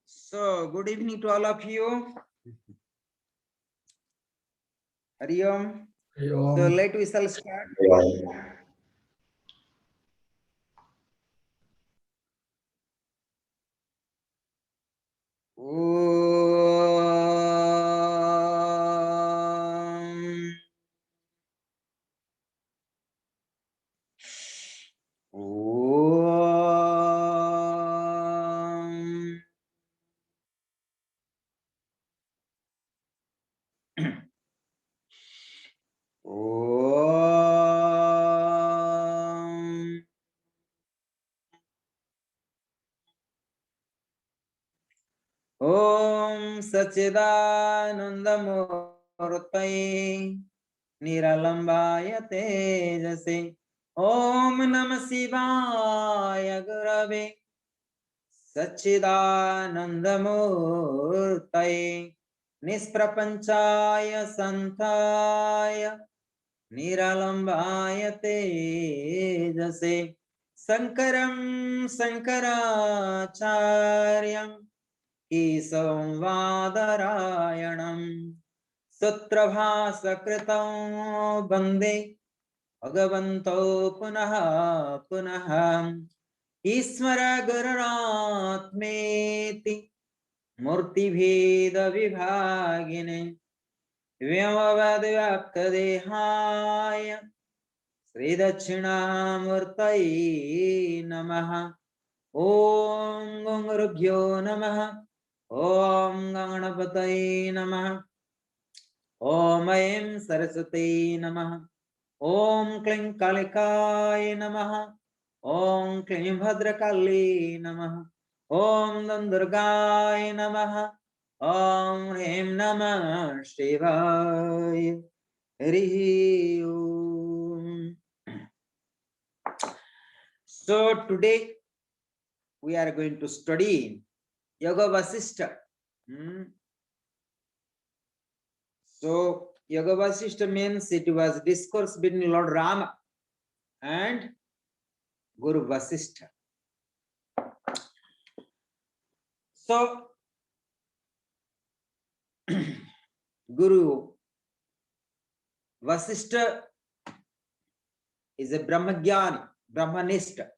So, good evening to all of you. Hari Om. So, we shall start. Om Sachidanandamurtaye Niralambaya Tejase Om Namah Shivaya Gurave Sachidanandamurtaye Nisprapanchaya Santaya Niralambaya Tejase Sankaram Sankaracharyam Kesam Vadarayanam Sutrabhasakritam Bande Bhagavanto Punaha Punaha Ismara Gururatmeti Murti Bheda Vibhagine Vyamavadhyapta Dehaya Sri Dakshinamurtaye Namaha Om Gangurubhyo Namaha Om Ganganapataye Namaha Om Aim Saraswati Namaha Om Kling Kalikaye Namaha Om Kling Bhadrakali Namaha Om Dandurgaye Namaha Om Him Namah Shivaya Hri Om. So today we are going to study Yoga Vasishtha. So Yoga Vasishtha means it was discourse between Lord Rama and Guru Vasishtha. So Guru Vasishtha is a Brahmagyani, Brahmanista,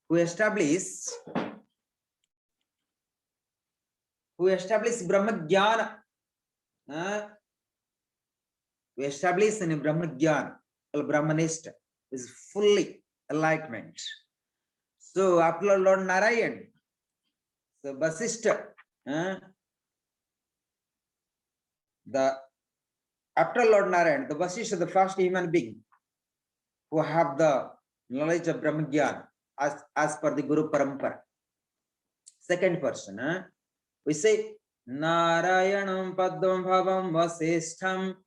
who established Brahmagyana. We established in Brahmagyana, Brahmanista is fully enlightenment. So after Lord Narayan, so Vasishtha, after Lord Narayan, the Vasishtha, the first human being who have the knowledge of Brahmagyan as per the Guru Parampara. Second person, we say Narayanam Padma Bhavam Vasishtham.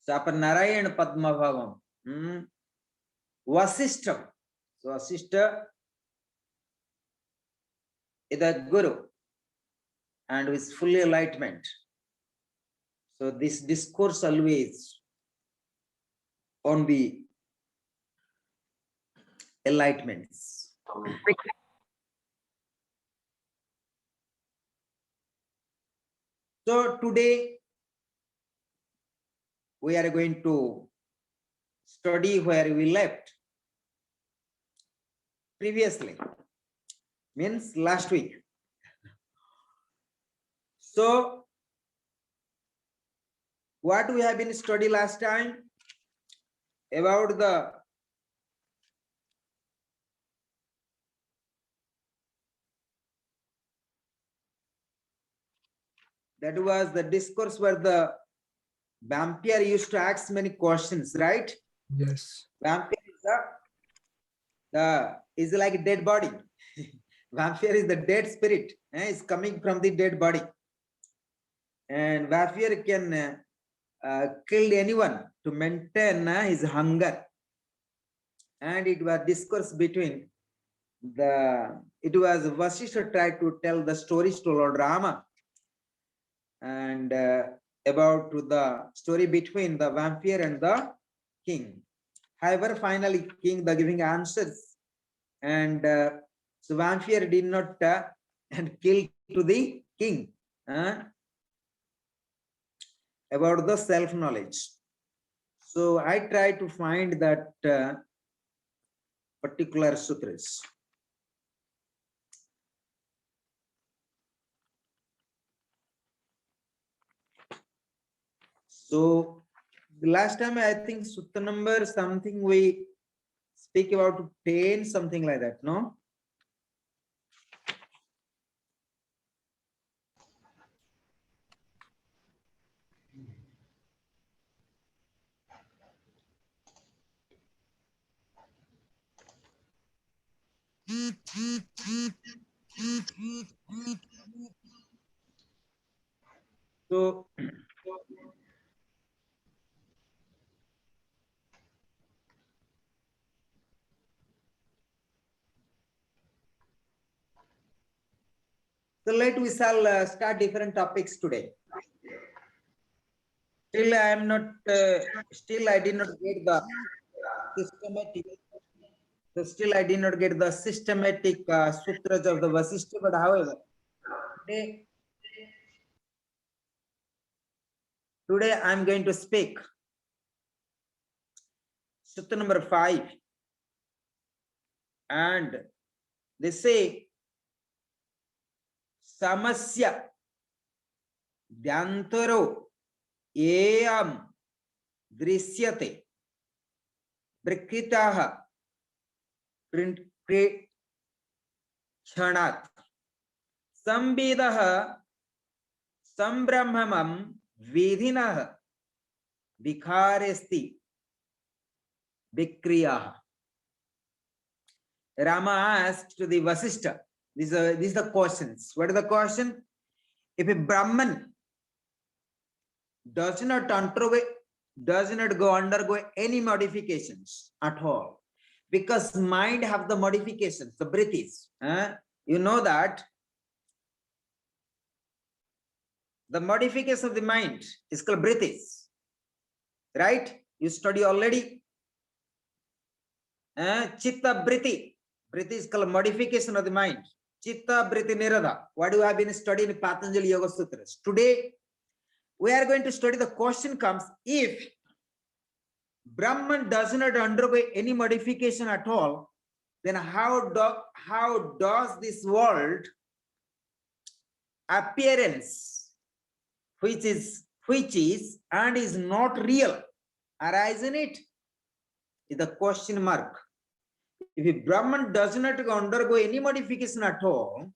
So after Narayan Padma Bhavam, Vasishtham. So Vasishtha is the Guru and with fully enlightenment. So this discourse always on the enlightenments. So today we are going to study where we left previously, means last week. So what we have been studying last time about that was the discourse where the vampire used to ask many questions, right? Yes. Vampire is like a dead body. Vampire is the dead spirit. It's coming from the dead body. And vampire can kill anyone to maintain his hunger. And it was discourse between it was Vasishtha tried to tell the stories to Lord Rama and about the story between the vampire and the king. However, finally king the giving answers, and so vampire did not and kill to the king about the self-knowledge. So I try to find that particular sutras. So the last time I think sutta number something we speak about 10, something like that, no? So let we shall start different topics today. Still, I am not. Still, I did not get the systematic. So still, I did not get the systematic sutras of the Vasishtha. But however, today I am going to speak Sutta number 5, and they say Samasya Vyantaro Eam Drisyate Prakitaha Kshanat Sambidaha Sambrahmamam Vidhinah Vikharesti Vikriyaha. Rama asked to the Vasishtha, these are the questions. What is the question? If a Brahman does not undergo any modifications at all, because mind have the modifications, the vrittis. You know that the modification of the mind is called vrittis, right? You study already. Chitta vritti. Vritti is called modification of the mind. Chitta vritti nirodha. What you have been studying in Patanjali Yoga Sutras. Today, we are going to study. The question comes, if Brahman does not undergo any modification at all, then how does this world appearance, which is and is not real, arise in it? Is the question mark. If a Brahman does not undergo any modification at all,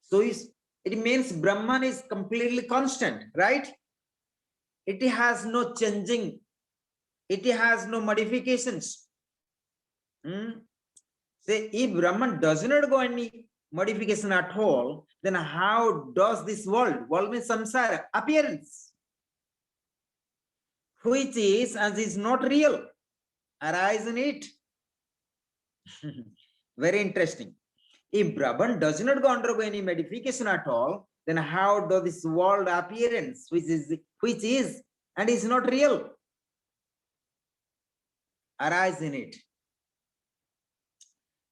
so it means Brahman is completely constant, right? It has no changing. It has no modifications. Say, if Brahman does not go any modification at all, then how does this world means samsara, appearance, which is and is not real, arise in it? Very interesting. If Brahman does not go undergo any modification at all, then how does this world appearance, which is and is not real, arise in it?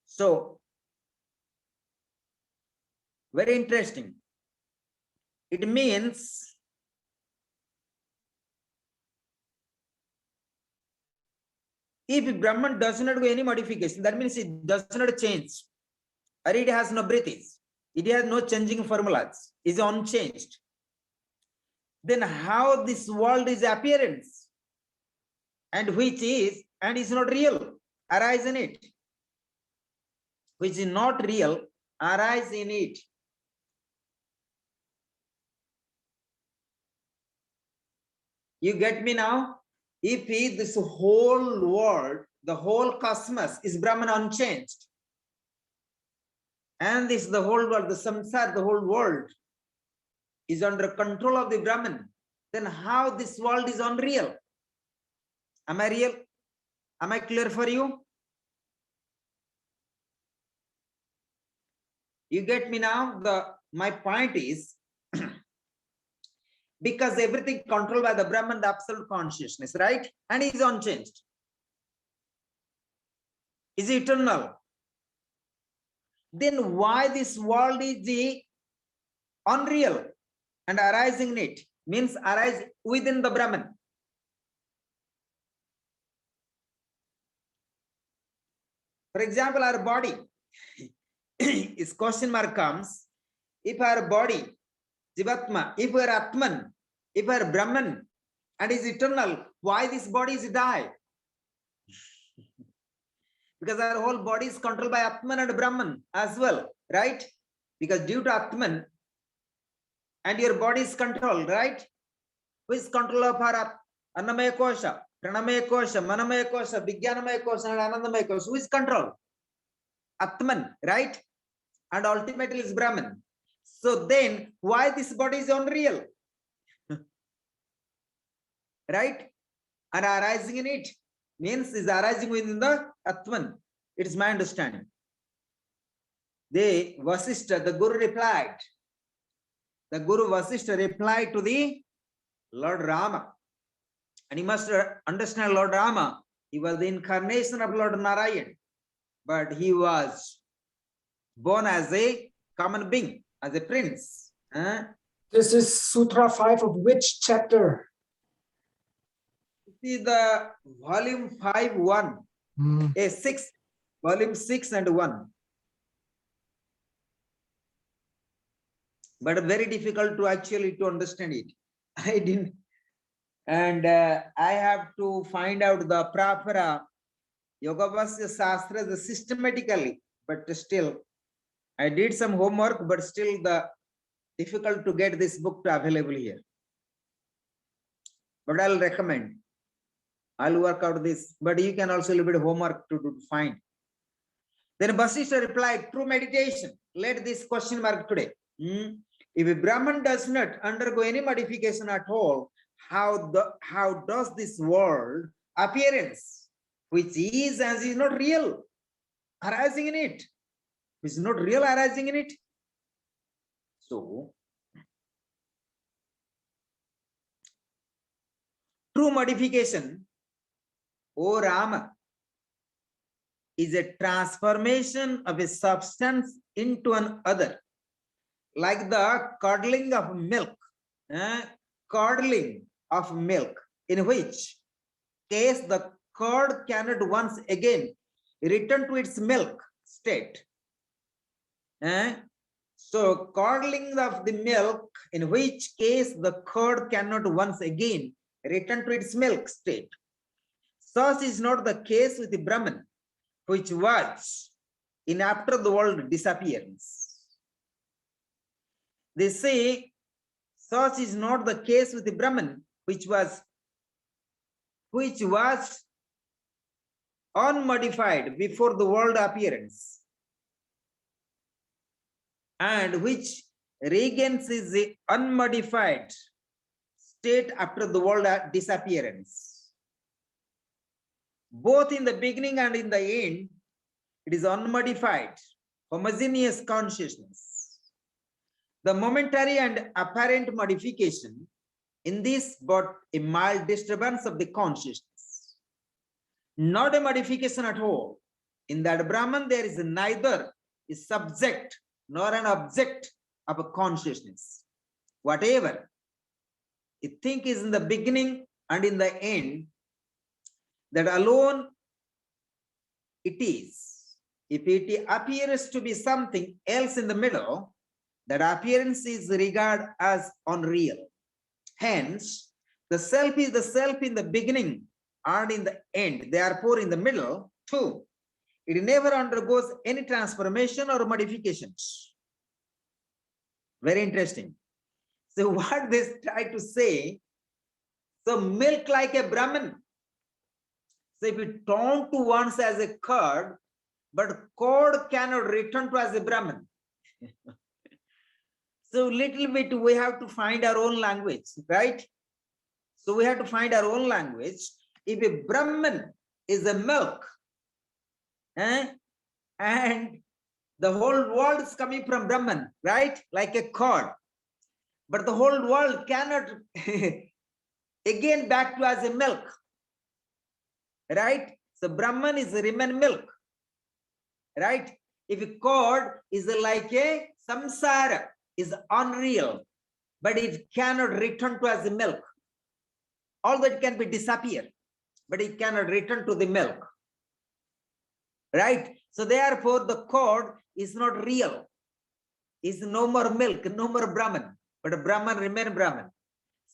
So, very interesting. It means if Brahman does not do any modification, that means it does not change, or it has no vrittis, it has no changing formulas, is unchanged. Then how this world is appearance, and which is and is not real, arise in it? Which is not real, arise in it. You get me now? If this whole world, the whole cosmos is Brahman unchanged, and this the whole world, the samsara, the whole world is under control of the Brahman, then how this world is unreal? Am I real? Am I clear for you? You get me now? My point is, because everything controlled by the Brahman, the absolute consciousness, right? And is unchanged. Is eternal. then why this world is the unreal and arising in it? Means arise within the Brahman. For example, our body, is question mark comes, if our body, Jivatma, if we are Atman, if we are Brahman and is eternal, why this body is die? Because our whole body is controlled by Atman and Brahman as well, right? Because due to Atman and your body is controlled, right? Who is control of our Annamaya Kosha, Pranamaya Kosha, Manamaya Kosha, Vijnanamaya Kosha, and Anandamaya Kosha? Who is control? Atman, right? And ultimately is Brahman. So then why this body is unreal? Right? And arising in it means is arising within the Atman. It is my understanding. The Vasishtha, the Guru replied. The Guru Vasishtha replied to the Lord Rama. And you must understand Lord Rama, he was the incarnation of Lord Narayan, but he was born as a common being, as a prince. This is Sutra 5 of which chapter? See the volume 5, 1, a 6, volume 6 and 1. But very difficult to actually to understand it. I didn't, and I have to find out the proper Yogavasya Shastra systematically, but still I did some homework, but still the difficult to get this book available here. But I'll recommend. I'll work out this, but you can also a little bit of homework to find. Then Vasishtha replied, true meditation. Let this question mark today. If a Brahman does not undergo any modification at all, how does this world appearance, which is as is not real, arising in it, which is not real arising in it? So, true modification, O Rama, is a transformation of a substance into an other, like the curdling of milk, in which case the curd cannot once again return to its milk state. So curdling of the milk, in which case the curd cannot once again return to its milk state. Such is not the case with the Brahman, which was in after the world disappearance. They say such is not the case with the Brahman, which was unmodified before the world appearance, and which regains its unmodified state after the world disappearance. Both in the beginning and in the end, it is unmodified, homogeneous consciousness. The momentary and apparent modification in this but a mild disturbance of the consciousness, not a modification at all. In that Brahman, there is neither a subject nor an object of a consciousness. Whatever you think is in the beginning and in the end, that alone it is. If it appears to be something else in the middle, that appearance is regarded as unreal. Hence, the self is the self in the beginning and in the end, therefore in the middle too. It never undergoes any transformation or modifications. Very interesting. So what they try to say, so milk like a Brahman. So if it turned to once as a curd, but curd cannot return to as a Brahman. So little bit we have to find our own language, right? So we have to find our own language. If a Brahman is a milk, and the whole world is coming from Brahman, right? Like a curd. But the whole world cannot again back to as a milk, right? So Brahman is remain milk, right? if God is like a samsara, is unreal, but it cannot return to as milk. Although it can be disappear, but it cannot return to the milk. Right? So therefore, the cord is not real. Is no more milk, no more Brahman, but Brahman remain Brahman.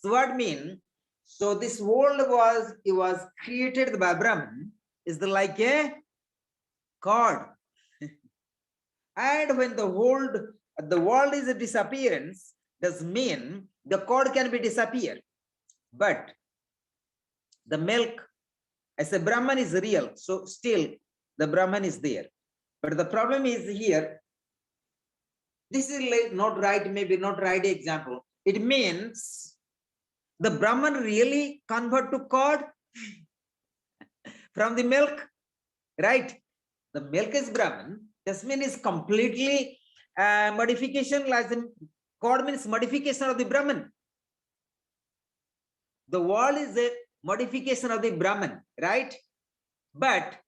So what mean? So this world was created by Brahman, is like a cord. And when the world is a disappearance, does mean the cord can be disappeared, but the milk as a Brahman is real, so still the Brahman is there. But the problem is here, this is like not right, maybe not right example. It means the Brahman really convert to cord from the milk, right? The milk is Brahman, this means is completely modification, like the cord means modification of the Brahman. The world is a modification of the Brahman, right? But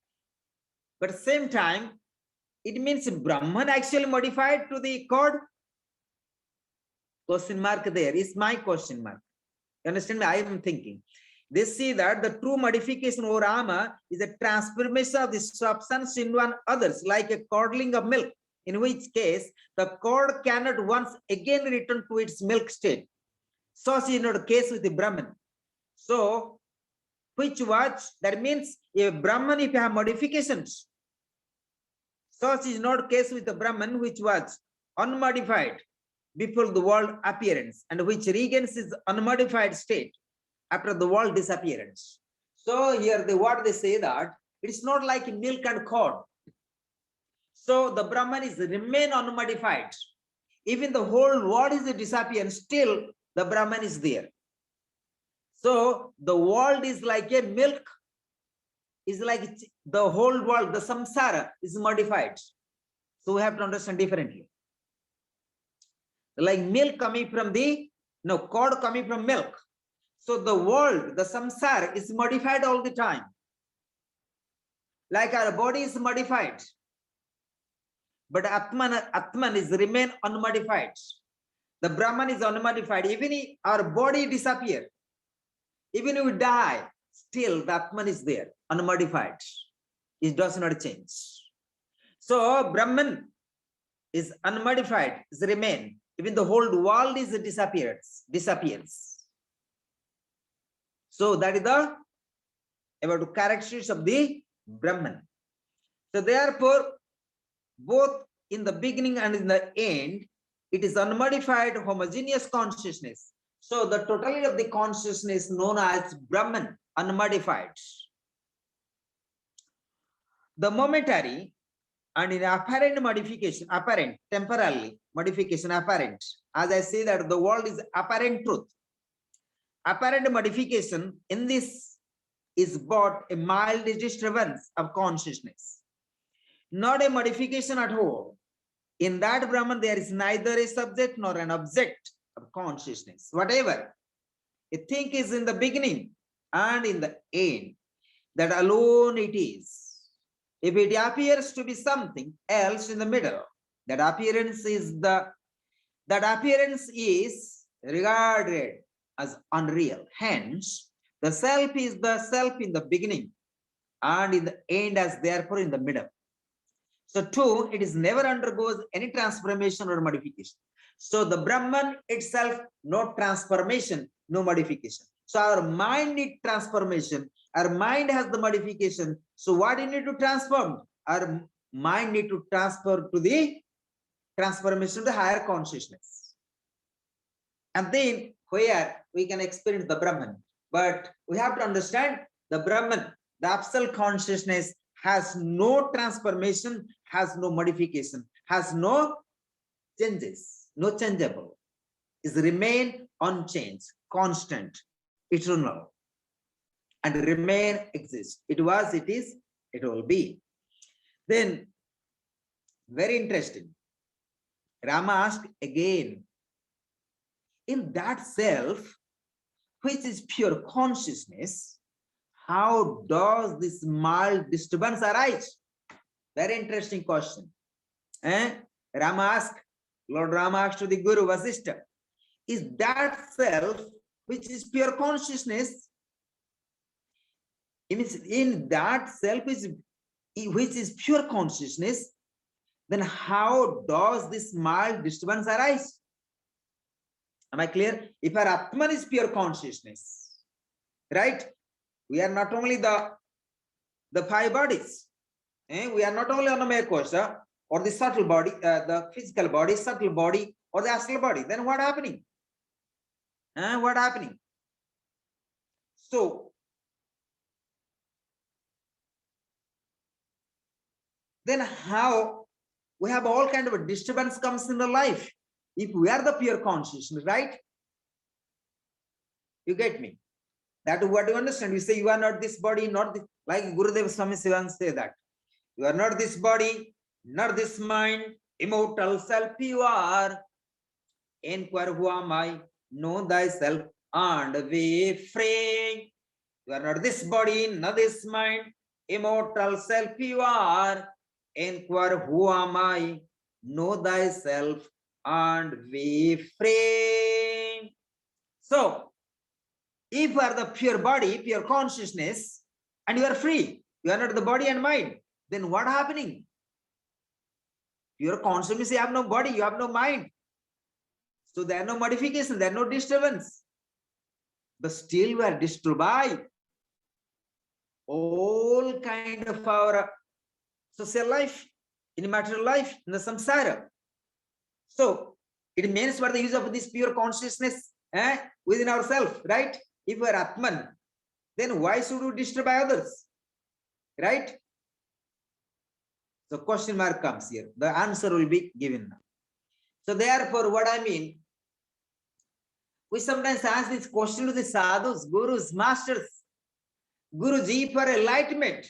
same time, it means Brahman actually modified to the cord. Question mark there is my question mark. You understand me? I am thinking. They see that the true modification or Rama is a transformation of the substance in one others, like a curdling of milk, in which case the cord cannot once again return to its milk state. Such is not the case with the Brahman. So, which was, that means a Brahman, if you have modifications, such is not the case with the Brahman, which was unmodified before the world appearance, and which regains its unmodified state after the world disappearance. So here what they say that it's not like milk and curd. So the Brahman is remain unmodified. Even the whole world is a disappearance, still the Brahman is there. So the world is like a milk, is like the whole world, the samsara is modified. So we have to understand differently. Like milk coming from curd coming from milk. So the world, the samsara is modified all the time. Like our body is modified. But Atman is remain unmodified. The Brahman is unmodified. Even if our body disappear, even if we die, still the Atman is there, unmodified. It does not change. So Brahman is unmodified, is remain. Even the whole world is disappears. So that is the about characteristics of the Brahman. So therefore, both in the beginning and in the end, it is unmodified homogeneous consciousness. So the totality of the consciousness known as Brahman, unmodified. The momentary and in apparent modification, apparent, temporarily modification, apparent. As I say that the world is apparent truth. Apparent modification in this is but a mild disturbance of consciousness, not a modification at all. In that Brahman, there is neither a subject nor an object of consciousness. Whatever a thing is in the beginning and in the end, that alone it is. If it appears to be something else in the middle, that appearance is regarded as unreal. Hence, the self is the self in the beginning and in the end as therefore in the middle. So two, it is never undergoes any transformation or modification. So the Brahman itself, no transformation, no modification. So our mind needs transformation. Our mind has the modification. So what do you need to transform? Our mind need to transfer to the transformation to the higher consciousness. And then where we can experience the Brahman. But we have to understand the Brahman, the absolute consciousness has no transformation, has no modification, has no changes, no changeable. Is remain unchanged, constant, eternal, and remain exist. It was, it is, it will be. Then, very interesting. Rama asked again, in that self, which is pure consciousness, how does this mild disturbance arise? Very interesting question. Rama asked, Lord Rama asked to the Guru Vasishtha, is that self which is pure consciousness? In that self which is pure consciousness, then how does this mild disturbance arise? Am I clear? If our Atman is pure consciousness, right? We are not only the five bodies. We are not only Annamaya Kosha or the subtle body, the physical body, subtle body, or the astral body. Then what happening? What happening? So then how we have all kind of a disturbance comes in the life if we are the pure consciousness, right? You get me? That what you understand. You say you are not this body, not this, like Gurudev Swami Sivan say that you are not this body, not this mind, immortal self you are. Inquire who am I? Know thyself and be free. You are not this body, not this mind, immortal self you are. Inquire who am I? Know thyself and be free. So, if you are the pure body, pure consciousness, and you are free, you are not the body and mind, then what happening? Pure consciousness, you have no body, you have no mind. So there are no modification, there are no disturbance. But still we are disturbed by all kind of our social life, in material life, in the samsara. So it means for the use of this pure consciousness within ourselves, right? If we are Atman, then why should we disturb by others? Right? So question mark comes here. The answer will be given now. So therefore, what I mean, we sometimes ask this question to the sadhus, gurus, masters, Guruji for enlightenment.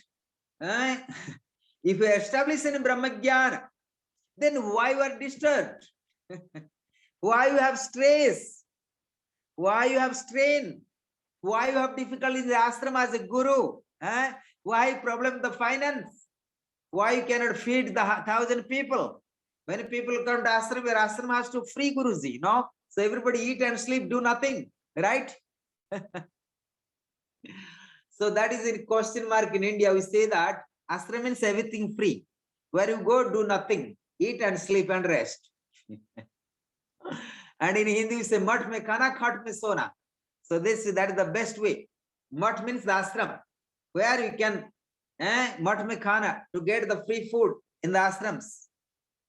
If you establish in Brahmajnana, then why you are disturbed? Why you have stress? Why you have strain? Why you have difficulty in the ashram as a guru? Why problem the finance? Why you cannot feed the 1,000 people? When people come to ashram, where ashram has to free Guruji, no? So everybody eat and sleep, do nothing, right? So that is a question mark in India. We say that ashram means everything free. Where you go, do nothing, eat and sleep and rest. And in Hindi, we say mat mein khana, khat mein sona. So that is the best way. Mat means the ashram, where you can mat mein khana, to get the free food in the ashrams,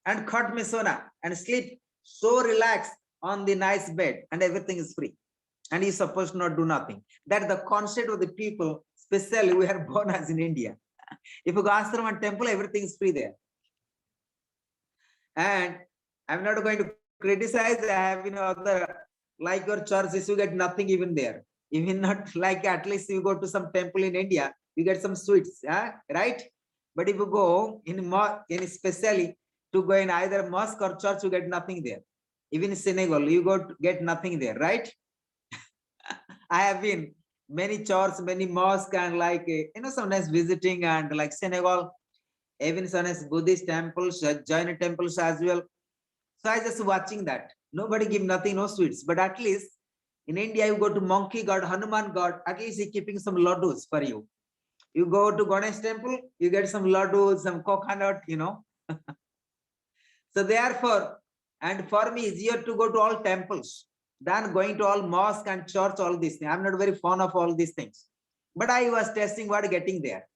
and khat mein sona, and sleep so relaxed on the nice bed, and everything is free, and you're supposed to not do nothing. That the concept of the people, especially we are born as in India. If you go ashram and temple, everything is free there. And I'm not going to criticize. I have other, like your churches, you get nothing even there. Even not like, at least you go to some temple in India, you get some sweets, right? But if you go in especially to go in either mosque or church, you get nothing there. Even Senegal, you go to get nothing there, right? I have been many churches, many mosques, and like sometimes visiting, and like Senegal, even sometimes Buddhist temples, Jain temples as well. So I just watching that. Nobody give nothing, no sweets. But at least in India, you go to monkey god, Hanuman god, at least he keeping some laddus for you. You go to Ganesh temple, you get some laddus, some coconut, So therefore, and for me, it's easier to go to all temples than going to all mosque and church, all these things. I'm not very fond of all these things. But I was testing what getting there.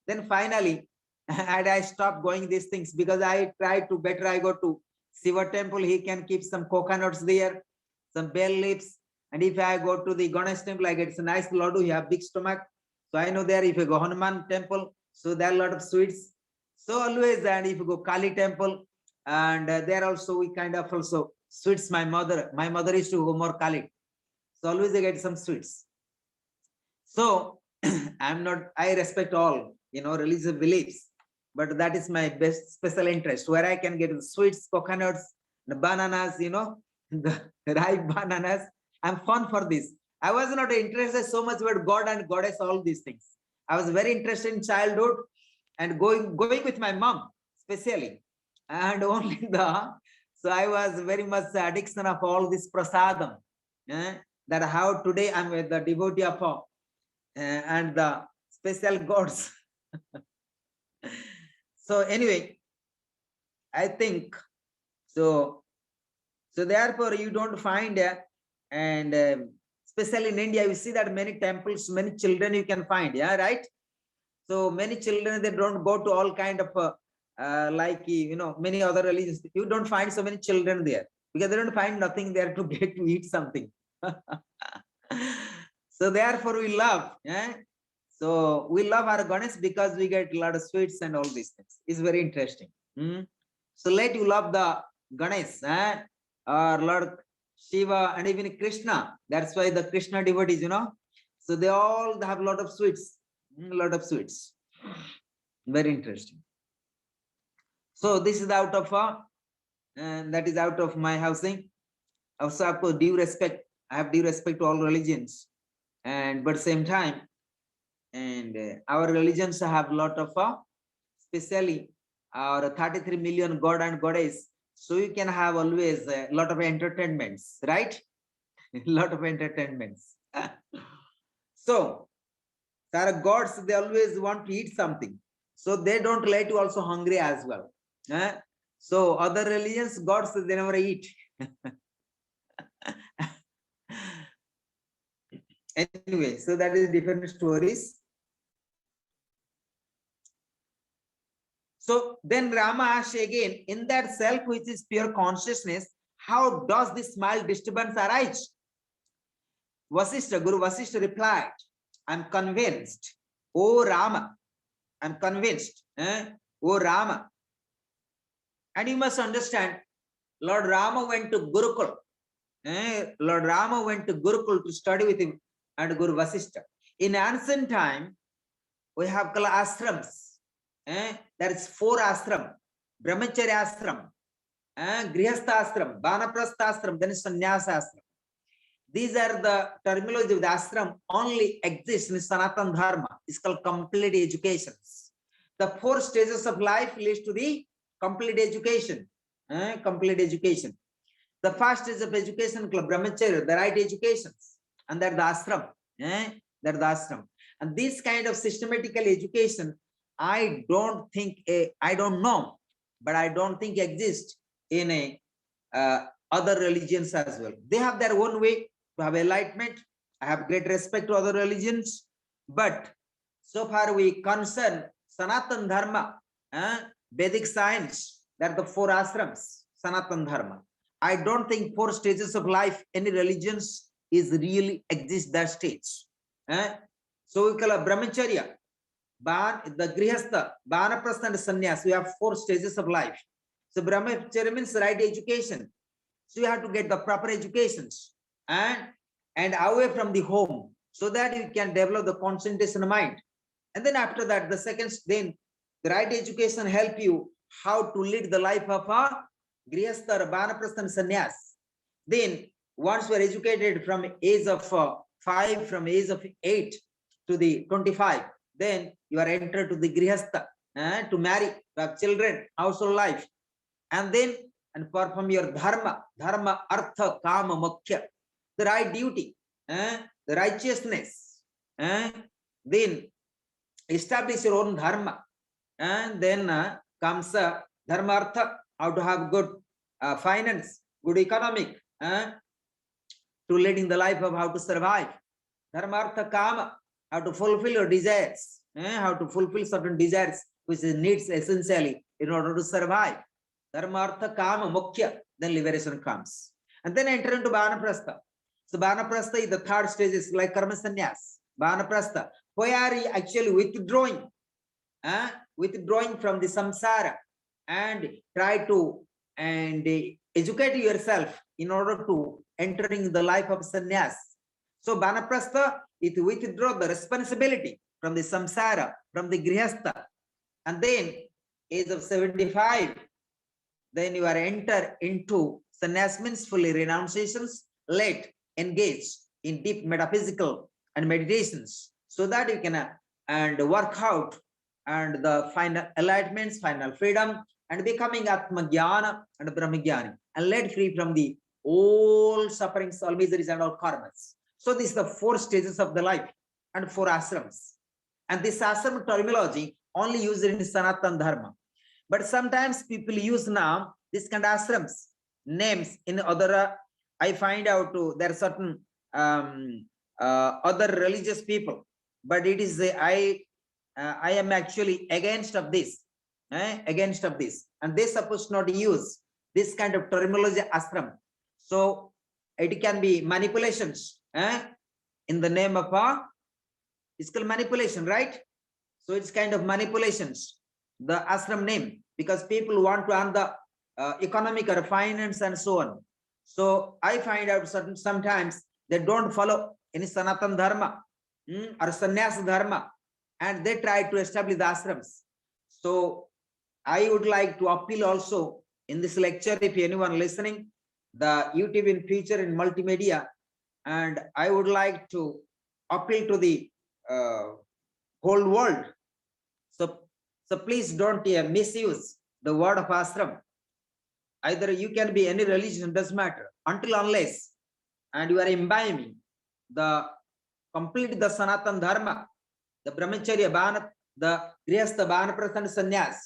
Then finally, and I stopped going these things, because I tried to better I go to Shiva temple, he can keep some coconuts there, some bell leaves. And if I go to the Ganesh temple, I get a nice laddu, he have big stomach. So I know there, if you go Hanuman temple, so there are a lot of sweets. So always, and if you go Kali temple, and there also we kind of also sweets. My mother used to go more Kali. So always I get some sweets. So I respect all, religious beliefs. But that is my best special interest, where I can get the sweets, coconuts, the bananas, the ripe bananas. I'm fond for this. I was not interested so much about God and Goddess, all these things. I was very interested in childhood and going with my mom, especially. and only so I was very much addiction of all this prasadam, that how today I'm with the devotee of and the special gods. So anyway, I think so. So therefore, you don't find and especially in India, you see that many temples, many children you can find. Yeah, right. So many children, they don't go to all kind of many other religions. You don't find so many children there because they don't find nothing there to get to eat something. So therefore we love. So we love our Ganesh because we get a lot of sweets and all these things. It's very interesting. So let you love the Ganesh, or Lord Shiva and even Krishna. That's why the Krishna devotees, so they all have a lot of sweets, a lot of sweets. Very interesting. So this is out of and that is out of my housing. Also, of course, due respect. I have due respect to all religions, and but same time, and our religions have a lot of especially our 33 million god and goddess. So you can have always a lot of entertainments, right? A lot of entertainments. So there are gods, they always want to eat something. So they don't let you also hungry as well. So other religions, gods, they never eat. Anyway, so that is different stories. So then Rama asks again, in that self which is pure consciousness, how does this mild disturbance arise? Guru Vasishtha replied, I'm convinced, O Rama, I'm convinced, O Rama. And you must understand, Lord Rama went to Gurukul. Lord Rama went to Gurukul to study with him and Guru Vasishtha. In ancient time, we have called ashrams. There is 4 ashram: Brahmacharya ashram, Grihastha ashram, Banaprastha ashram, then Sannyasa ashram. These are the terminology of the ashram only exists in Sanatana Dharma. It's called complete education. The 4 stages of life leads to the complete education. Complete education. The first stage of education called Brahmacharya, the right education, and that's the ashram. That's the ashram. And this kind of systematical education, I don't think, I don't know, but I don't think exists in a other religions as well. They have their own way to have enlightenment. I have great respect to other religions, but so far we concern Sanatana Dharma, Vedic science, that are the 4 ashrams, Sanatana Dharma. I don't think 4 stages of life, any religions is really exist that stage. So we call a Brahmacharya, the Grihastha, Banaprastha and Sannyas. We have 4 stages of life. So Brahmacharya means right education. So you have to get the proper educations and away from the home so that you can develop the concentration mind. And then after that, the second, then the right education help you how to lead the life of a Grihastha, Banaprastha and Sannyas. Then once you are educated from age of 5, from age of 8 to the 25, then you are entered to the Grihastha, to marry, to have children, household life, and then and perform your dharma, artha, kama, moksha, the right duty, the righteousness, then establish your own dharma, and then comes dharma artha, how to have good finance, good economic, to leading the life of how to survive. Dharma artha, kama, how to fulfill your desires, how to fulfill certain desires which is needs essentially in order to survive. Dharma artha, kama, moksha, then liberation comes. And then enter into Banaprastha. So Banaprastha is the 3rd stage, is like Karma Sannyas. Banaprastha, where you actually withdrawing from the samsara and try to educate yourself in order to entering the life of sannyas. So Banaprastha, it withdraw the responsibility from the samsara, from the grihastha, and then age of 75, then you are enter into sannyas, means fully renunciations, let engage in deep metaphysical and meditations, so that you can and work out and the final enlightenments, final freedom, and becoming Atma Jnana and Brahmajnani and led free from the all sufferings, all miseries and all karmas. So these are the 4 stages of the life and 4 ashrams. And this ashram terminology only used in Sanatana Dharma. But sometimes people use now this kind of ashrams names in other. I find out there are certain other religious people, but it is I am actually against of this, and they supposed not use this kind of terminology ashram. So it can be manipulations in the name of it's called manipulation, right? So it's kind of manipulations, the ashram name, because people want to earn the economic or finance and so on. So I find out sometimes they don't follow any Sanatana Dharma or Sannyas Dharma, and they try to establish the ashrams. So I would like to appeal also in this lecture, if anyone listening, the YouTube in future in multimedia, and I would like to appeal to the whole world. So please don't misuse the word of ashram. Either you can be any religion, doesn't matter, until unless and you are imbibing the complete the Sanatana Dharma, the Brahmacharya Bana, the Grihastha Banaprastha and Sannyas.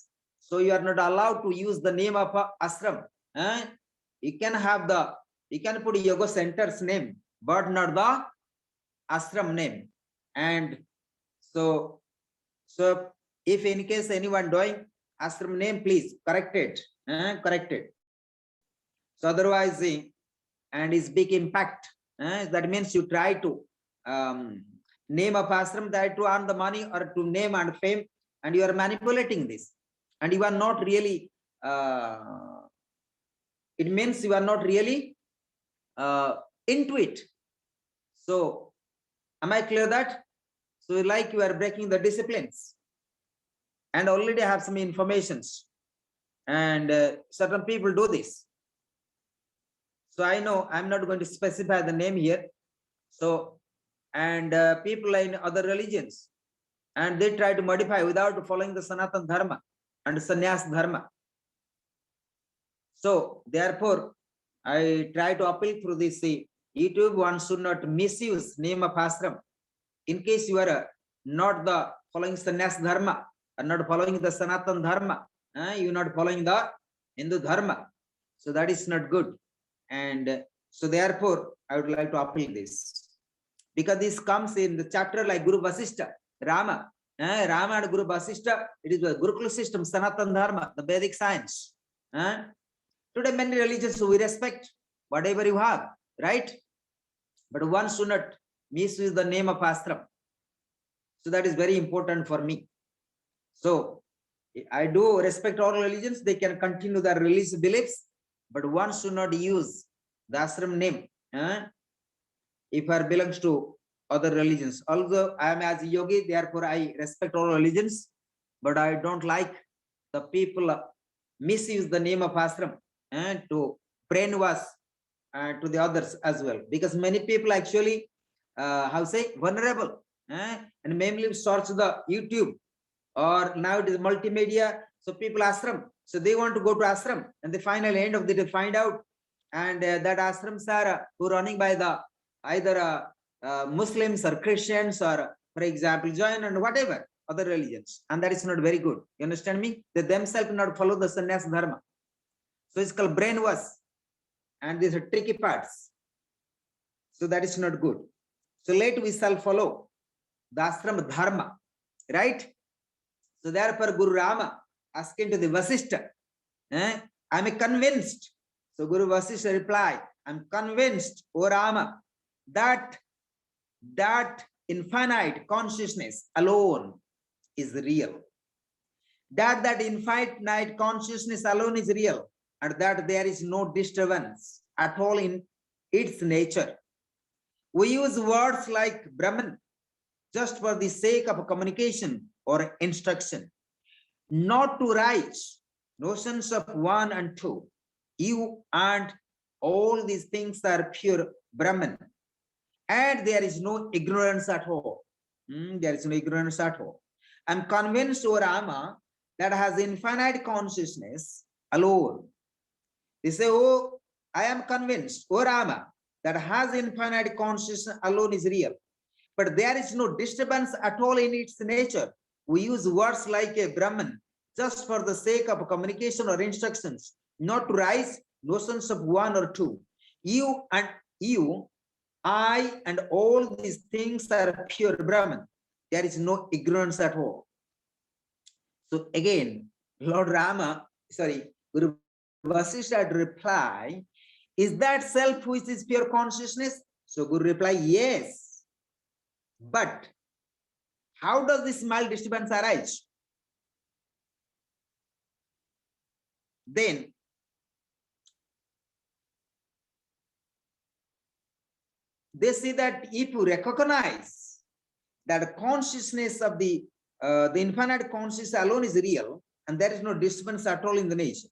So you are not allowed to use the name of ashram. You can have you can put yoga center's name, but not the ashram name. And so if in case anyone doing ashram name, please correct it. Correct it. So otherwise, and is big impact. That means you try to name of ashram, try to earn the money or to name and fame, and you are manipulating this, and you are not really. It means you are not really into it. So, am I clear that? So, like you are breaking the disciplines, and already have some informations, and certain people do this. So I know I'm not going to specify the name here. So, and people in other religions, and they try to modify without following the Sanatana Dharma and Sannyas Dharma. So therefore, I try to appeal through this YouTube. One should not misuse name of ashram. In case you are not the following Sannyas Dharma or not following the Sanatana Dharma, you are not following the Hindu Dharma. So that is not good. And so therefore, I would like to appeal this, because this comes in the chapter like Guru Vasishtha, Rama, Rama and Guru Vasishtha. It is the Gurukula system, Sanatana Dharma, the Vedic science. Today, many religions we respect whatever you have, right? But one should not misuse the name of ashram. So that is very important for me. So I do respect all religions; they can continue their religious beliefs. But one should not use the ashram name if I belongs to other religions. Although I am as a yogi, therefore I respect all religions, but I don't like the people misuse the name of ashram to brainwash to the others as well. Because many people actually, vulnerable, and mainly search the YouTube or now it is multimedia. So people ashram. So they want to go to ashram, and the final end of the day find out, and that ashrams are running by the either Muslims or Christians or, for example, Jain and whatever other religions, and that is not very good. You understand me? They themselves not follow the Sannyas Dharma. So it's called brainwash, and these are tricky parts. So that is not good. So later we shall follow the ashram dharma, right? So therefore Guru Rama asking to the Vasishtha, I'm convinced. So Guru Vasishtha replied, I'm convinced, O Rama, that infinite consciousness alone is real. That infinite consciousness alone is real, and that there is no disturbance at all in its nature. We use words like Brahman just for the sake of communication or instruction, not to rise notions of one and two. You and all these things are pure Brahman, and there is no ignorance at all. There is no ignorance at all. I'm convinced, O Rama, that has infinite consciousness alone. They say, oh, I am convinced, oh Rama, that has infinite consciousness alone is real. But there is no disturbance at all in its nature. We use words like a Brahman just for the sake of communication or instructions, not to raise notions of one or two. You, I, and all these things are pure Brahman. There is no ignorance at all. So again, Lord Rama, Guru Vasishtha had reply, is that self which is pure consciousness? So Guru reply, yes. But how does this mild disturbance arise? Then they say that if you recognize that consciousness of the infinite consciousness alone is real, and there is no disturbance at all in the nature,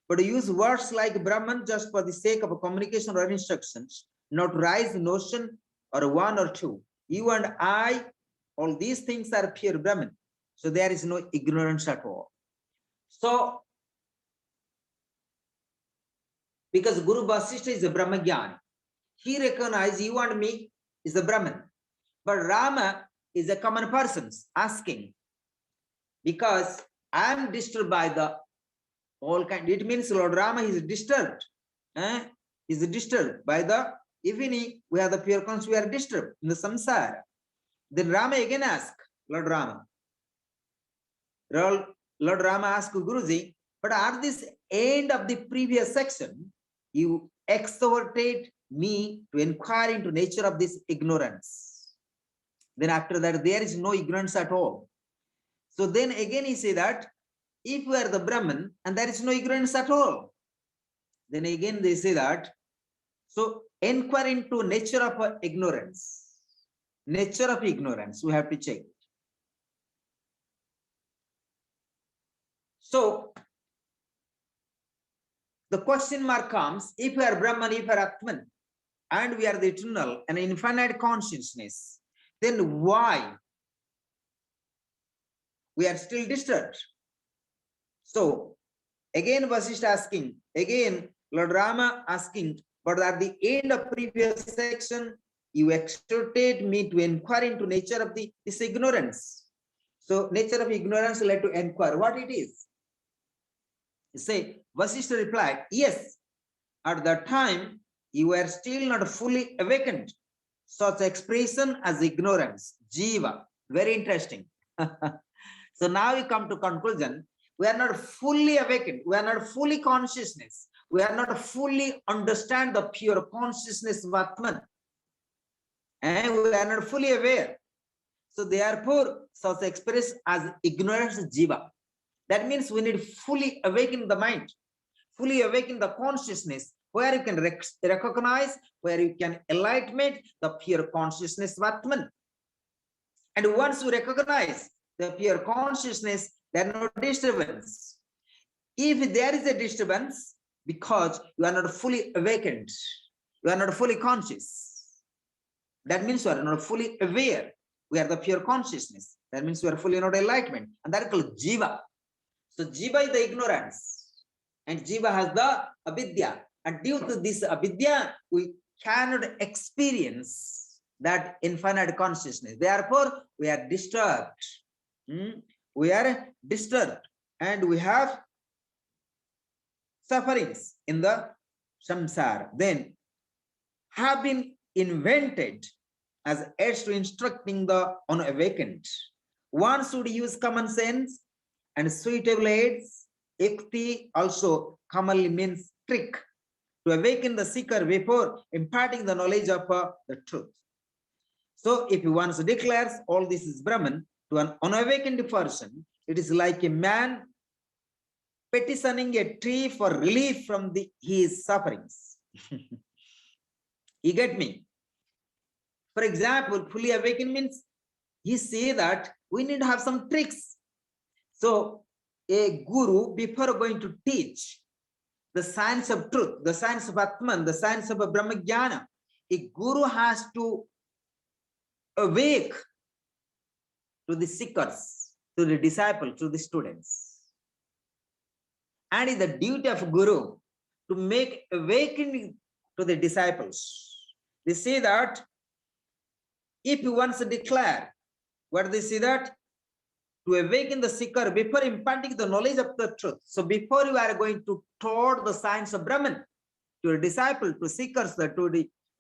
but use words like Brahman just for the sake of a communication or instructions, not rise notion or one or two. You and I, all these things are pure Brahman. So there is no ignorance at all. So, because Guru Vasishtha is a Brahmajnani, he recognizes you and me is the Brahman. But Rama is a common person asking, because I am disturbed by the all kind. It means Lord Rama is disturbed. Is disturbed by the, even we have the pure conscience, we are disturbed in the samsara. Then Rama again asked Lord Rama. Lord Rama asked Guruji, but at this end of the previous section, you exhorted me to inquire into nature of this ignorance. Then after that, there is no ignorance at all. So then again he said that if we are the Brahman and there is no ignorance at all, then again they say that, so inquire into nature of ignorance. Nature of ignorance, we have to check. So the question mark comes, if we are Brahman, if we are Atman, and we are the eternal and infinite consciousness, then why we are still disturbed? So again Vasishtha asking, again Lord Rama asking, but at the end of previous section, you exhorted me to inquire into nature of this ignorance. So nature of ignorance led to inquire what it is. You say, Vasishtha replied, yes, at that time you were still not fully awakened. Such expression as ignorance, jiva, very interesting. So now we come to conclusion. We are not fully awakened. We are not fully consciousness. We are not fully understand the pure consciousness of Atman. And we are not fully aware. So therefore, such expressed as ignorance jiva. That means we need fully awaken the mind, fully awaken the consciousness, where you can recognize, where you can enlightenment the pure consciousness of Atman. And once you recognize the pure consciousness, there is no disturbance. If there is a disturbance, because you are not fully awakened, you are not fully conscious, that means you are not fully aware. We are the pure consciousness. That means we are fully not enlightenment. And that is called jiva. So jiva is the ignorance. And jiva has the avidya. And due to this avidya, we cannot experience that infinite consciousness. Therefore, we are disturbed. We are disturbed. And we have sufferings in the samsara. Then have been invented as aids to instructing the unawakened. One should use common sense and suitable aids. Yukti also commonly means trick, to awaken the seeker before imparting the knowledge of the truth. So if one declares all this is Brahman to an unawakened person, it is like a man petitioning a tree for relief from his sufferings. You get me? For example, fully awakened means he say that we need to have some tricks. So a guru, before going to teach the science of truth, the science of Atman, the science of Brahmajnana, a guru has to awake to the seekers, to the disciples, to the students. and it's the duty of Guru to make awakening to the disciples. They say that if you once declare, what they say that? To awaken the seeker before imparting the knowledge of the truth. So before you are going to taught the science of Brahman to a disciple, to seekers, to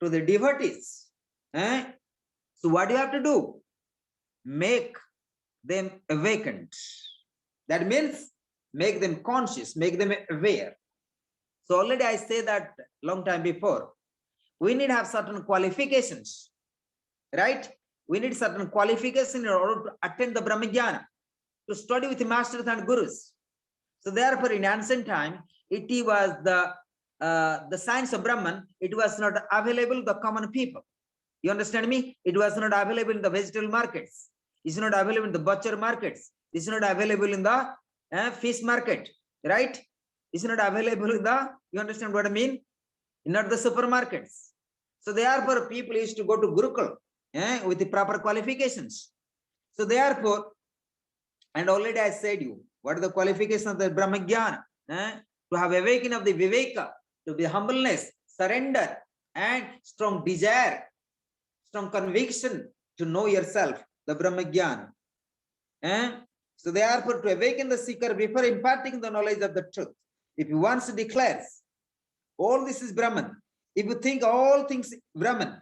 the devotees. So what do you have to do? Make them awakened. That means make them conscious, make them aware. So already I say that long time before. We need to have certain qualifications, right? We need certain qualifications in order to attend the Brahmajnana, to study with the masters and gurus. So therefore, in ancient time, it was the science of Brahman. It was not available to the common people. You understand me? It was not available in the vegetable markets. It's not available in the butcher markets. It's not available in the fish market, right? It's not available in the. You understand what I mean? Not the supermarkets. So therefore, people used to go to Gurukul with the proper qualifications. So therefore, and already I said you, what are the qualifications of the Brahmajnana? To have awakening of the Viveka, to be humbleness, surrender, and strong desire, strong conviction to know yourself, the Brahmajnana. So therefore, to awaken the seeker before imparting the knowledge of the truth, if he once declares, all this is Brahman, if you think all things Brahman,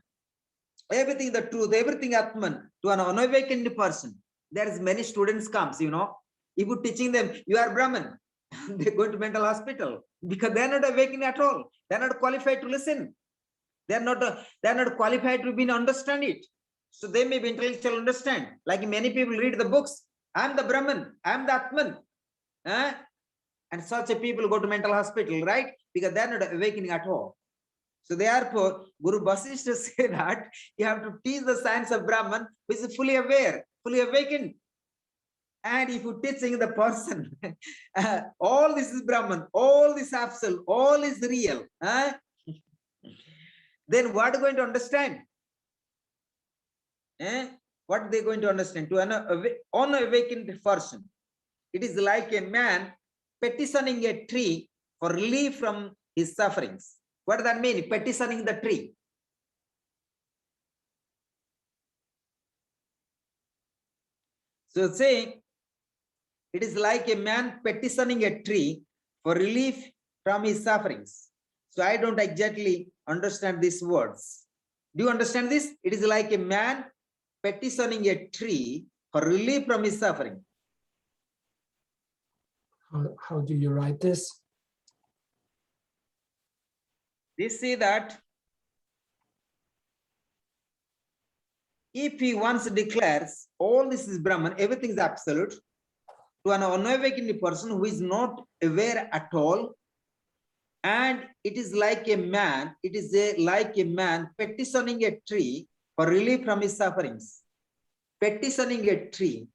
everything the truth, everything Atman, to an unawakened person, there is many students comes, you know, if you teaching them, you are Brahman, they go to mental hospital because they are not awakening at all. They are not qualified to listen. They are not qualified to be understand it. So they may be intellectual understand. Like many people read the books, I am the Brahman, I am the Atman. And such a people go to mental hospital, right? Because they are not awakening at all. So therefore, Guru Vasishtha say that you have to teach the science of Brahman, which is fully aware, fully awakened. And if you teaching the person, all this is Brahman, all this absolute, all is real, then what are they going to understand? What are they going to understand? To an unawakened person, it is like a man petitioning a tree for relief from his sufferings. What does that mean? Petitioning the tree. So saying, it is like a man petitioning a tree for relief from his sufferings. So I don't exactly understand these words. Do you understand this? It is like a man petitioning a tree for relief from his suffering. How do you write this? They say that if he once declares all this is Brahman, everything is absolute, to an unawakened person who is not aware at all, and it is like a man, like a man petitioning a tree for relief from his sufferings. Petitioning a tree.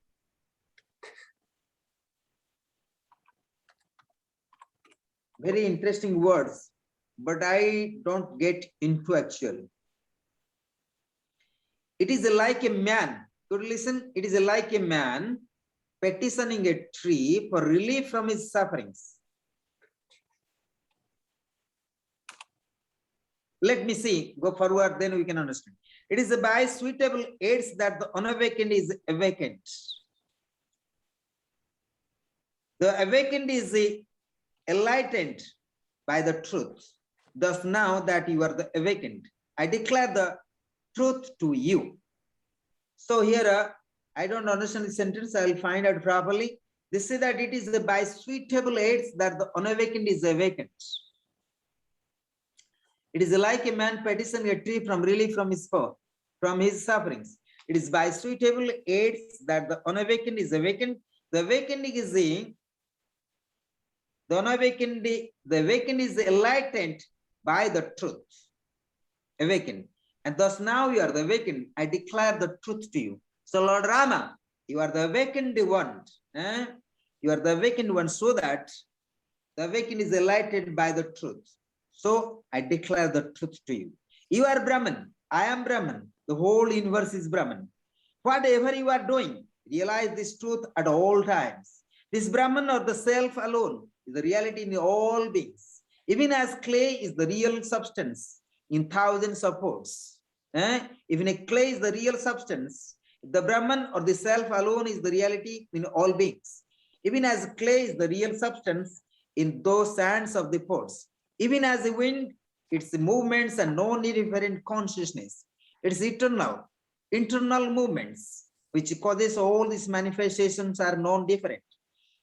Very interesting words, but I don't get into actually. It is like a man. Could you listen? It is like a man petitioning a tree for relief from his sufferings. Let me see, go forward, then we can understand. It is by suitable aids that the unawakened is awakened. The awakened is enlightened by the truth. Thus now that you are the awakened, I declare the truth to you. So here, I don't understand the sentence, I will find out properly. They say that it is by suitable aids that the unawakened is awakened. It is like a man petitioning a tree from relief from his sufferings. It is by suitable aids that the unawakened is awakened. The awakened is enlightened by the truth. Awakened. And thus now you are the awakened. I declare the truth to you. So Lord Rama, you are the awakened one. You are the awakened one, so that the awakened is enlightened by the truth. So I declare the truth to you. You are Brahman. I am Brahman. The whole universe is Brahman. Whatever you are doing, realize this truth at all times. This Brahman or the self alone is the reality in all beings. Even as clay is the real substance in thousands of forms. Even a clay is the real substance, the Brahman or the self alone is the reality in all beings. Even as clay is the real substance in those sands of the force. Even as the wind, its movements are non-different consciousness. It's eternal, internal movements, which causes all these manifestations are non-different.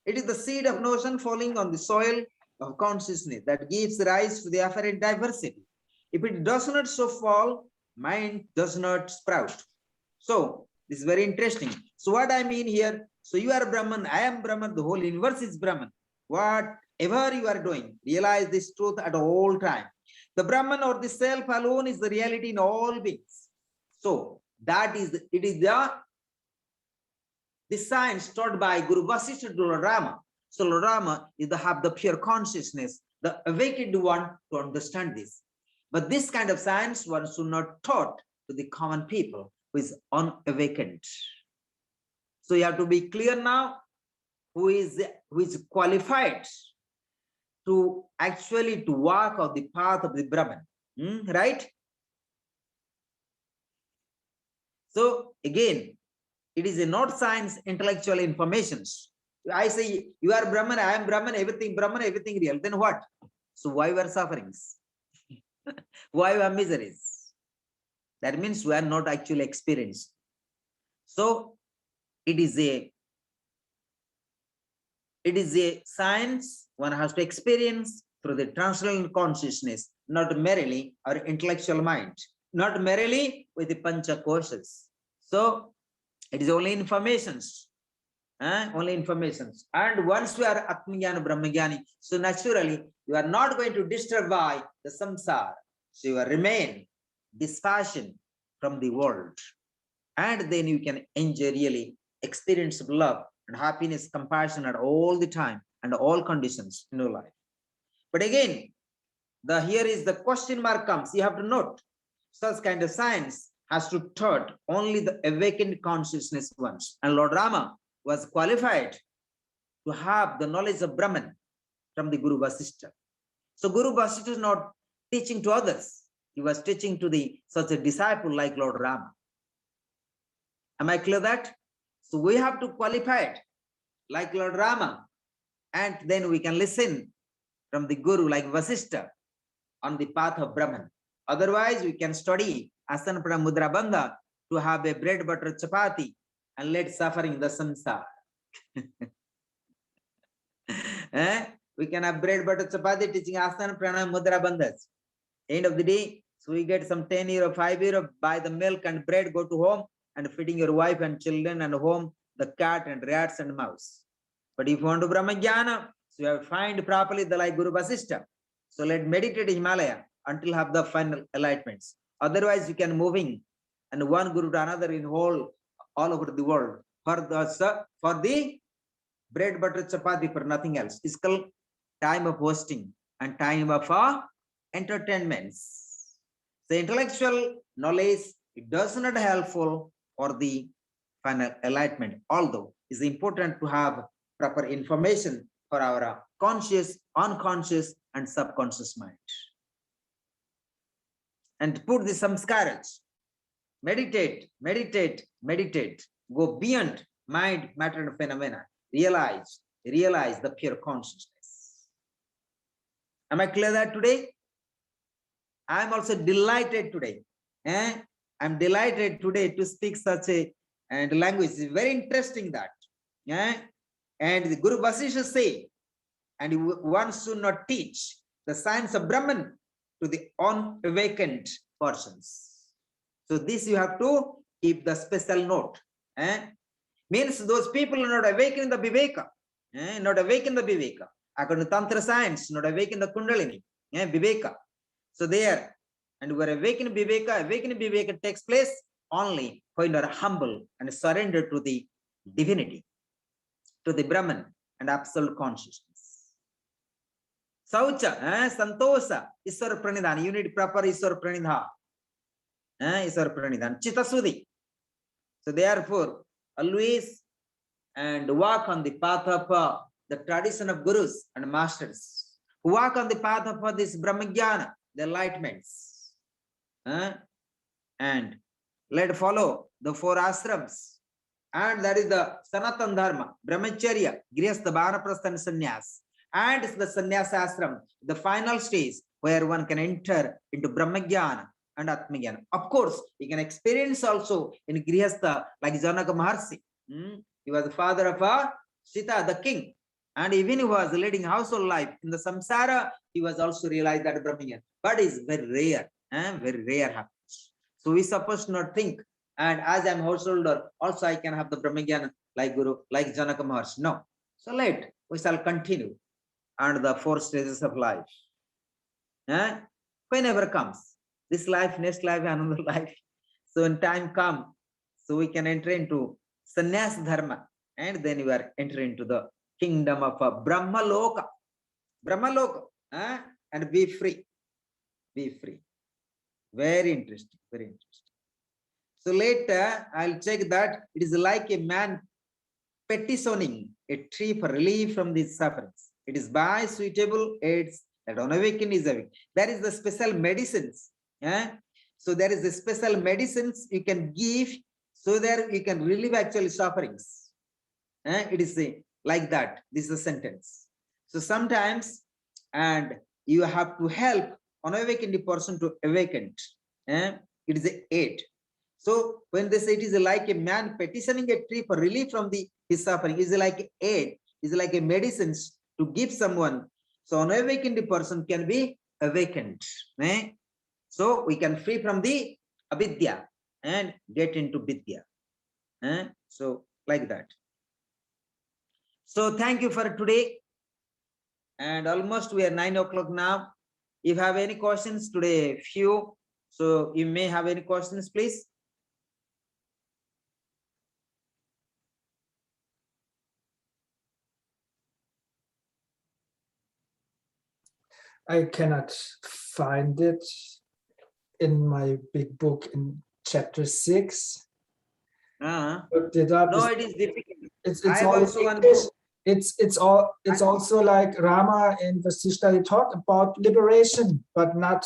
It is the seed of notion falling on the soil of consciousness that gives rise to the apparent diversity. If it does not so fall, mind does not sprout. So this is very interesting. So what I mean here, so you are Brahman, I am Brahman, the whole universe is Brahman. Whatever you are doing, realize this truth at all time. The Brahman or the self alone is the reality in all beings. So that is, it is the science taught by Guru Vasishtha to Lord Rama. So Lord Rama is the have the pure consciousness, the awakened one to understand this. But this kind of science one should not taught to the common people who is unawakened. So you have to be clear now who is qualified to actually to walk on the path of the Brahman, right? So again, it is a not science, intellectual informations. I say you are Brahman, I am Brahman, everything real. Then what? So why were sufferings? Why were miseries? That means we are not actually experienced. So it is a science one has to experience through the transcendental consciousness, not merely our intellectual mind, not merely with the pancha koshas. So it is only informations, only informations. And once you are Atmajnana Brahmajnani, so naturally you are not going to disturb by the samsara. So you will remain dispassion from the world. And then you can enjoy really experience of love and happiness, compassion at all the time and all conditions in your life. But again, here is the question mark comes. You have to note such kind of science has to taught only the awakened consciousness ones. And Lord Rama was qualified to have the knowledge of Brahman from the Guru Vasishtha. So Guru Vasishtha is not teaching to others. He was teaching to the such a disciple like Lord Rama. Am I clear that? So we have to qualify it like Lord Rama, and then we can listen from the Guru like Vasishtha on the path of Brahman. Otherwise, we can study Asana Pranam Mudra Bandha to have a bread butter chapati and let suffering the samsara. We can have bread butter chapati teaching Asana Pranam Mudra Bandhas. End of the day, so we get some 10 euro, 5 euro, buy the milk and bread, go to home and feeding your wife and children and home, the cat and rats and mouse. But if you want to Brahmajnana, so you have to find properly the like Guru Vasishtha. So let meditate in Himalaya until have the final enlightenments. Otherwise, you can moving and one Guru to another in all over the world for the bread butter chapati, for nothing else. It's called time of hosting and time of entertainments. The intellectual knowledge, it does not helpful for the final enlightenment, although it's important to have proper information for our conscious, unconscious, and subconscious mind. And put the samskaras. Meditate, meditate, meditate. Go beyond mind, matter, and phenomena. Realize the pure consciousness. Am I clear that today? I am also delighted today. I'm delighted today to speak such a language. It's very interesting that. And the Guru Vasishtha say, and one should not teach the science of Brahman to the unawakened persons. So this you have to keep the special note. Means those people are not awakened the Viveka. Not awakened the Viveka. According to Tantra science, not awakened the Kundalini. Viveka. So there, and where awakened Viveka takes place only when you are humble and surrender to the divinity, to the Brahman and absolute consciousness. Saucha, Santosa, Iswara Pranidhan. You need proper Iswara Pranidhan. Iswara Pranidhan. Chitasudhi. So therefore, always and walk on the path of the tradition of gurus and masters who walk on the path of this Brahmajnana, the enlightenments. And let follow the 4 ashrams. And that is the Sanatan Dharma, Brahmacharya, Grihastha, Vanaprastha and Sannyas. And it's the Sannyasa ashram, the final stage where one can enter into Brahmajnana and Atmajnana. Of course, you can experience also in Grihastha like Janaka Maharshi. He was the father of Sita, the king. And even he was leading household life in the samsara, he was also realized that Brahmajnana. But it's very rare, very rare happens. So we supposed not think, and as I'm householder, also I can have the Brahmajnana like Guru, like Janaka Maharshi. No. So we shall continue and the 4 stages of life. Whenever comes, this life, next life, another life. So when time comes, so we can enter into Sannyas Dharma, and then we are entering into the kingdom of Brahmaloka. Brahmaloka, and be free. Be free. Very interesting, very interesting. So later, I'll check that it is like a man petitioning a tree for relief from these sufferings. It is by suitable aids that on awakening is awake. There is the special medicines. So there is the special medicines you can give so that you can relieve actually sufferings. It is like that. This is a sentence. So sometimes, and you have to help unawakened person to awaken. It is an aid. So when they say it is like a man petitioning a tree for relief from his suffering, is like aid, is like a medicine to give someone. So unawakened person can be awakened. So we can free from the avidya and get into vidya. So like that. So thank you for today. And almost we are 9 o'clock now. If you have any questions today, few. So you may have any questions, please. I cannot find it in my big book in chapter 6. Looked it up. No, it is difficult. It's all in English. It's also like Rama and Vasishtha, they talk about liberation, but not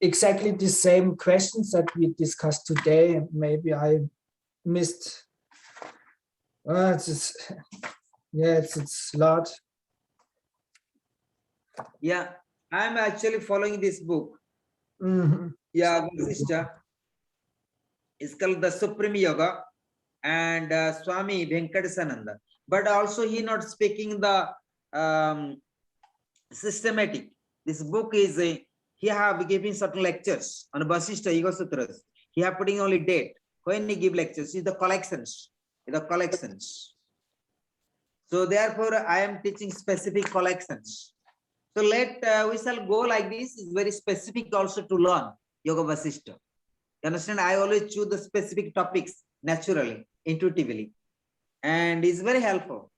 exactly the same questions that we discussed today. Maybe I missed. It's a lot. Yeah, I'm actually following this book. Yeah, Vasishtha. It's called the Supreme Yoga, and Swami Venkatesananda. But also he not speaking the systematic. This book is he have given certain lectures on Vasishtha Yoga Sutras. He have putting only date when he give lectures. Is the collections. So therefore, I am teaching specific collections. So we shall go like this. It's very specific also to learn Yoga Vasishtha. You understand? I always choose the specific topics naturally, intuitively, and it's very helpful.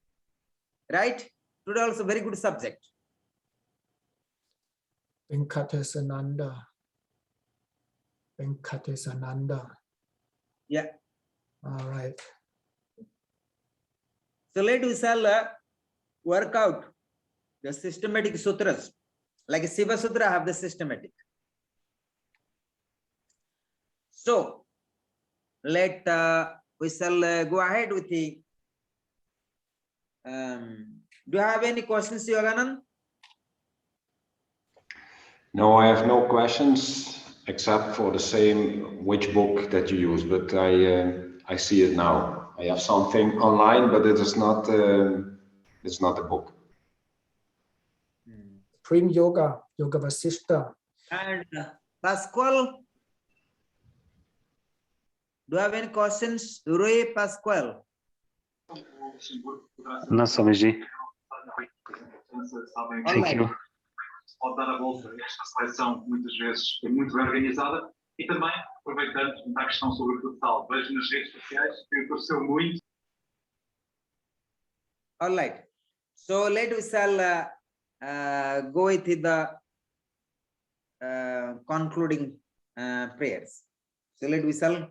Right? Today also very good subject. Venkatesananda. Yeah. All right. So we shall work out the systematic sutras. Like Shiva Sutra have the systematic. So we shall go ahead with the. Do you have any questions, Yoganand? No, I have no questions except for the same which book that you use, but I see it now. I have something online, but it is not. It's not a book. Supreme Yoga, Yoga Vasishtha. And Pasquale, do you have any questions? Rui Pasquale. No, Swamiji. Thank you. Pode dar a volta a esta seleção, muitas vezes é muito bem organizada, e também, aproveitando a questão sobre o futsal, vejo nas redes sociais que apareceu muito. All right. So we shall go with the concluding prayers. So we shall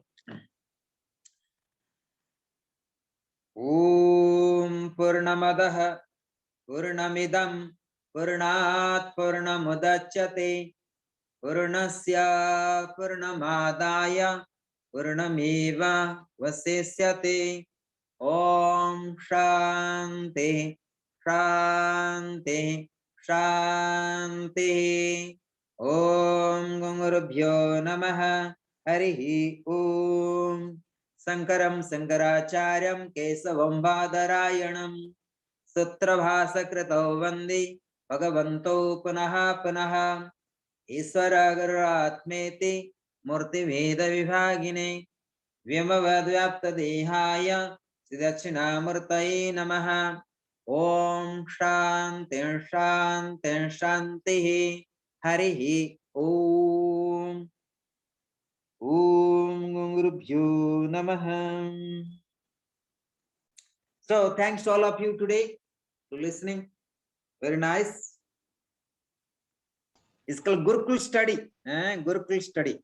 Om पूर्णमदः पूर्णमिदं पूर्णात् पूर्णमुदच्यते पूर्णस्य पूर्णमादाय पूर्णमेवावशिष्यते। ॐ शान्ति शान्ति शान्तिः। ॐ गुरुभ्यो नमः। हरिः ॐ। शङ्करं शङ्कराचार्यं केशवं बादरायणं सूत्रभाष्यकृतौ वन्दे भगवन्तौ पुनः पुनः। ईश्वर गुरुरात्मेति मूर्तिभेदविभागिने व्योमवद्व्याप्तदेहाय श्रीदक्षिणामूर्तये नमः। ॐ शान्ति शान्ति शान्तिः। हरिः ॐ। ॐ गुरुभ्यो नमः। So thanks to all of you today for listening. Very nice. It's called Gurukul study. Gurukul study.